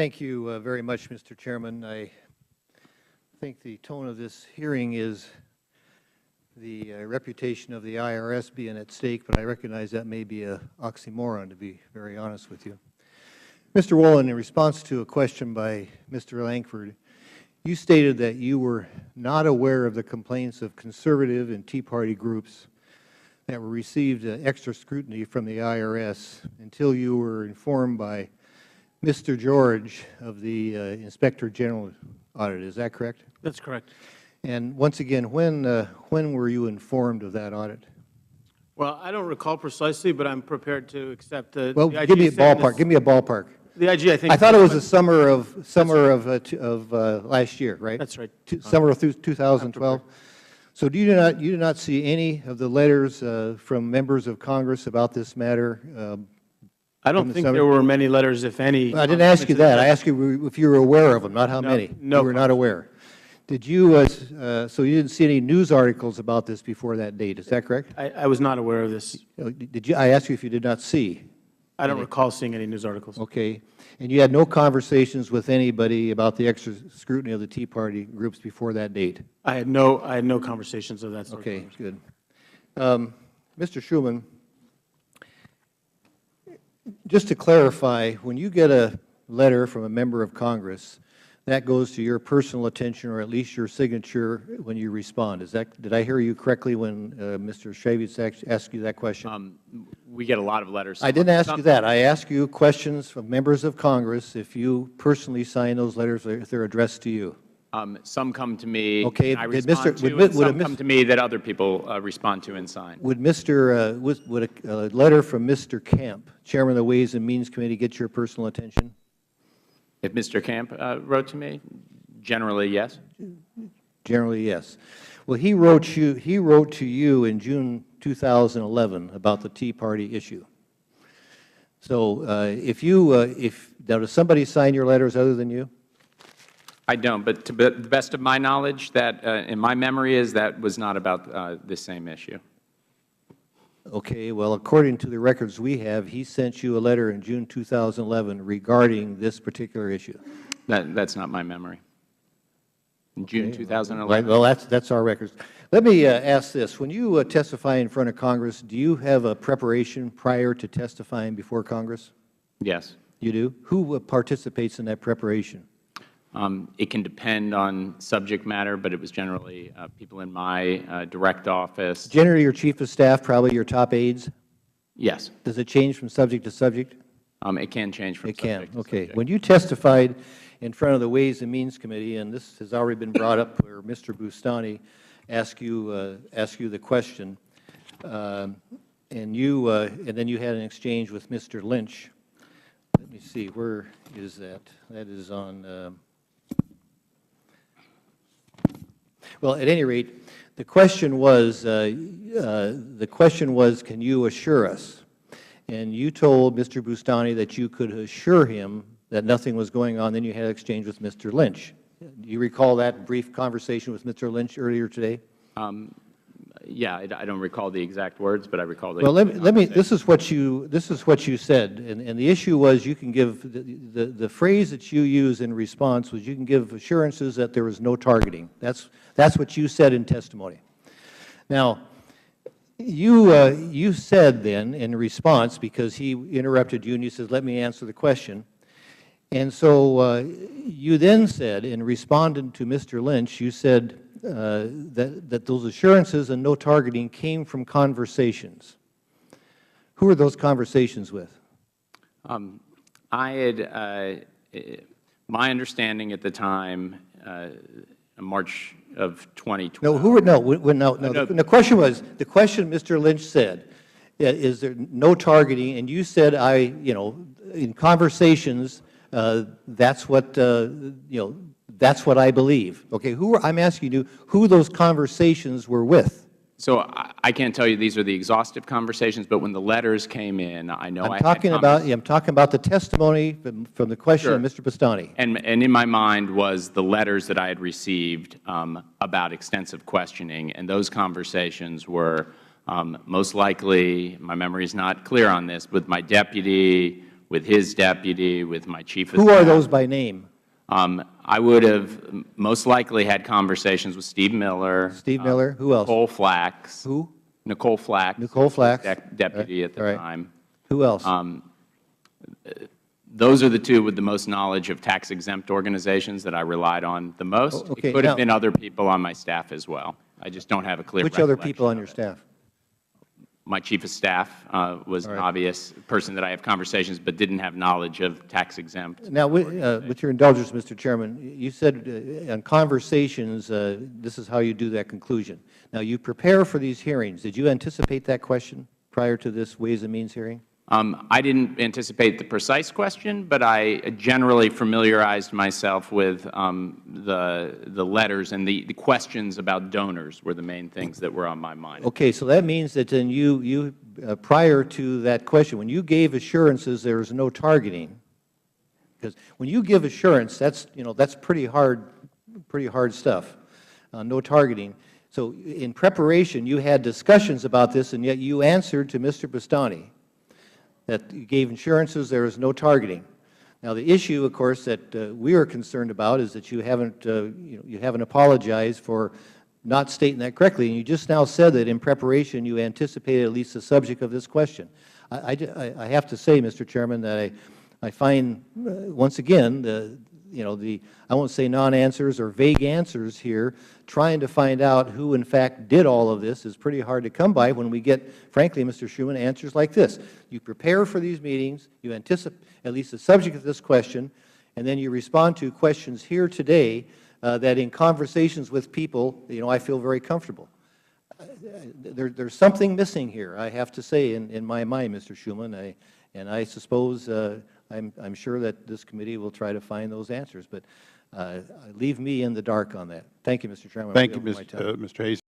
Thank you very much, Mr. Chairman. I think the tone of this hearing is the reputation of the IRS being at stake, but I recognize that may be an oxymoron, to be very honest with you. Mr. Wolin, in response to a question by Mr. Langford, you stated that you were not aware of the complaints of conservative and Tea Party groups that were received extra scrutiny from the IRS until you were informed by Mr. George of the Inspector General audit. Is that correct? That's correct. And once again, when were you informed of that audit? Well, I don't recall precisely, but I'm prepared to accept the. Well, give me a ballpark. Give me a ballpark. The IG, I think. I thought it was the summer of last year, right? That's right. Summer of 2012. So you do not see any of the letters from members of Congress about this matter? I don't think there were many letters, if any. I didn't ask you that. I asked you if you were aware of them, not how many. No. You were not aware. Did you? So you didn't see any news articles about this before that date? Is that correct? I was not aware of this. Did you? I asked you if you did not see. I don't recall seeing any news articles. Okay. And you had no conversations with anybody about the extra scrutiny of the Tea Party groups before that date? I had no conversations of that sort. Okay, good. Mr. Shulman, just to clarify, when you get a letter from a member of Congress, that goes to your personal attention or at least your signature when you respond. Is that, did I hear you correctly when Mr. Shavitz asked you that question? We get a lot of letters. I didn't ask you that. I asked you questions from members of Congress if you personally sign those letters or if they're addressed to you. Some come to me. Okay. I respond to, and some come to me that other people respond to and sign. Would would a letter from Mr. Camp, Chairman of the Ways and Means Committee, get your personal attention? If Mr. Camp wrote to me, generally yes. Generally, yes. Well, he wrote to you in June 2011 about the Tea Party issue. So, does somebody sign your letters other than you? I don't, but to the best of my knowledge, that in my memory is that was not about this same issue. Okay. Well, according to the records we have, he sent you a letter in June 2011 regarding this particular issue. That's not my memory. In June 2011. Well, that's our records. Let me ask this: when you testify in front of Congress, do you have a preparation prior to testifying before Congress? Yes. You do. Who participates in that preparation? It can depend on subject matter, but it was generally people in my direct office. Generally, your Chief of Staff, probably your top aides? Yes. Does it change from subject to subject? It can change from subject to subject. Okay. When you testified in front of the Ways and Means Committee, and this has already been brought up where Mr. Bustani asked you the question, and then you had an exchange with Mr. Lynch. Let me see, where is that? That is on well, at any rate, the question was, can you assure us? And you told Mr. Bustani that you could assure him that nothing was going on. Then you had an exchange with Mr. Lynch. Do you recall that brief conversation with Mr. Lynch earlier today? Yeah, I don't recall the exact words, but I recall the. Well, let me. This is what you said, and the issue was you can give the phrase that you use in response was you can give assurances that there was no targeting. That's what you said in testimony. Now, you said then in response, because he interrupted you and you said, "Let me answer the question," and so you then said in responding to Mr. Lynch, you said that those assurances and no targeting came from conversations. Who were those conversations with? I had my understanding at the time, March of 2012. No. The question was, the question Mr. Lynch said, is there no targeting? And you said, in conversations, that's what that's what I believe. Okay, I'm asking you who those conversations were with. So I can't tell you these are the exhaustive conversations, but when the letters came in, I know I'm talking about the testimony from the question of Mr. Bustani. And in my mind was the letters that I had received about extensive questioning, and those conversations were most likely, my memory is not clear on this, with my deputy, with his deputy, with my chief of Who staff. are those by name? I would have most likely had conversations with Steve Miller. Steve Miller. Who else? Nicole Flax. Who? Nicole Flax. Nicole Flax. Deputy at the All right. time. Who else? Those are the two with the most knowledge of tax-exempt organizations that I relied on the most. Okay, It could have now- been other people on my staff as well. I just don't have a clear Which other recollection people on of your it. staff? My chief of staff was an right. obvious person that I have conversations but didn't have knowledge of tax-exempt. Now, with your indulgence, Mr. Chairman, you said on conversations, this is how you do that conclusion. Now, you prepare for these hearings. Did you anticipate that question prior to this Ways and Means hearing? I didn't anticipate the precise question, but I generally familiarized myself with the letters, and the questions about donors were the main things that were on my mind. Okay, so that means that then you prior to that question, when you gave assurances there was no targeting, because when you give assurance, that's pretty hard stuff, no targeting. So in preparation, you had discussions about this, and yet you answered to Mr. Bastani that you gave assurances there is no targeting. Now, the issue, of course, that we are concerned about is that you haven't apologized for not stating that correctly, and you just now said that in preparation you anticipated at least the subject of this question. I have to say, Mr. Chairman, that I find once again I won't say non-answers or vague answers here. Trying to find out who, in fact, did all of this is pretty hard to come by when we get, frankly, Mr. Shulman, answers like this. You prepare for these meetings, you anticipate at least the subject of this question, and then you respond to questions here today that in conversations with people, I feel very comfortable. There's something missing here, I have to say, in my mind, Mr. Shulman, and I suppose I'm sure that this committee will try to find those answers, but leave me in the dark on that. Thank you, Mr. Chairman. Thank you, Mr. Hastings.